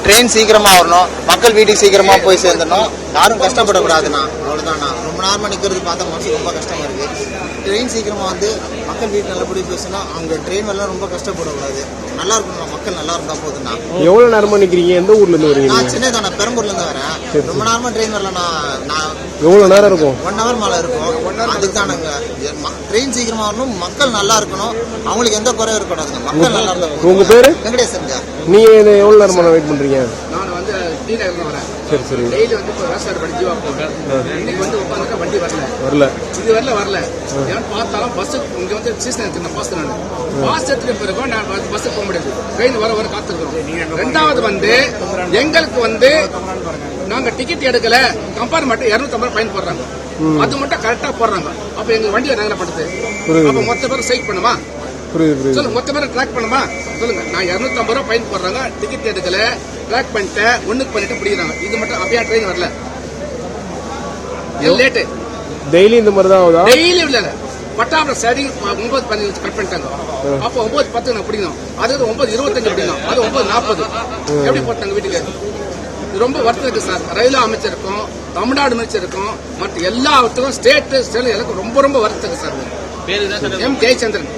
Train சீக்கிரமா வரணும், மக்கள் வீட்டுக்கு சீக்கிரமா போய் சேர்ந்துடணும், யாரும் கஷ்டப்படக்கூடாதுண்ணா. அவ்வளோதாண்ணா. ரொம்ப நேரமாக நிற்கிறது பார்த்தா மனசு ரொம்ப கஷ்டமா இருக்கு. ட்ரெயின் சீக்கிரமா வந்து மக்கள் வீட்டு நல்லபடி பேசுனா அவங்க ட்ரெயின் வரலாம் ரொம்ப கஷ்டப்படக்கூடாது. நல்லா இருக்கணும், மக்கள் நல்லா இருந்தா போதுண்ணா. எவ்வளவு நேரமா நிக்கிறீங்க? எந்த ஊர்ல இருந்து வரீங்க? நான் சென்னை தானே, பெரம்பூர்ல இருந்து வரேன். ரொம்ப நேரமா ட்ரெயின் வரலண்ணா. நான் எவ்வளவு நேரம் இருக்கும்? 1 hour மேல இருக்கும். அதுக்கு தானுங்க ட்ரெயின் சீக்கிரமா வரணும், மக்கள் நல்லா இருக்கணும், அவங்களுக்கு எந்த குறையும் இருக்கக்கூடாதுங்க. மக்கள் நல்லா இருந்தா. உங்க பேரு? வெங்கடேசனுங்க. நீங்க எவ்வளவு நேரமா வெயிட் பண்றீங்க? நான் வந்து டி நகர்ல வரேன். சரி சரி. டெய்லி வந்து இப்போ விவசாய படி ஜீவா போகிறேன். இன்னைக்கு வந்து உட்காந்துக்க வண்டி வரல. இது வரல. ஏன்னா பார்த்தாலும் பஸ் இங்க வந்து சீசன் இருக்கு. நான் பாஸ் நான் பாஸ் எடுத்துட்டு பிறகு நான் பஸ் போக முடியாது. ட்ரெயின் வர காத்திருக்கிறோம். ரெண்டாவது வந்து எங்களுக்கு வந்து நாங்க டிக்கெட் எடுக்கல, கம்பார்ட்மெண்ட் 250 ஃபைன் போடுறாங்க. அது மட்டும் கரெக்டா போடுறாங்க. அப்ப எங்க வண்டியை நாங்கள படுத்து அப்ப மொத்த பேரும் ஸ்ட்ரைக் பண்ணுமா? சொல்லுங்க, மொத்த பேரும் ட்ராக் பண்ணுமா? சொல்லுங்க. நான் 250 ஃபைன் போடுறாங்க, டிக்கெட் எடுக்கல, ட்ராக் பண்ணிட்டேன், ஒண்ணுக்கு பண்ணிட்டு பிடிக்கிறாங்க. இது மட்டும் அப்பயா ட்ரெயின் வரல, லேட்டு. டெய்லி இந்த மாதிரி தான் ஆகுதா? டெய்லி இல்ல, பட்டாபுரம் சரி 9:15 கட் பண்ணிட்டாங்க. அப்போ 9:10 நான் பிடிக்கணும், அது 9:25 பிடிக்கணும், அது 9:40. எப்படி போட்டாங்க வீட்டுக்கு? ரொம்ப வருத்தம் இருக்கு சார். ரயில்வே அமைச்சருக்கும் தமிழ்நாடு அமைச்சருக்கும் மற்ற எல்லாத்துக்கும் ஸ்டேட் எல்லாருக்கும் ரொம்ப வருத்தம் இருக்கு சார். எம் ஜெயச்சந்திரன்.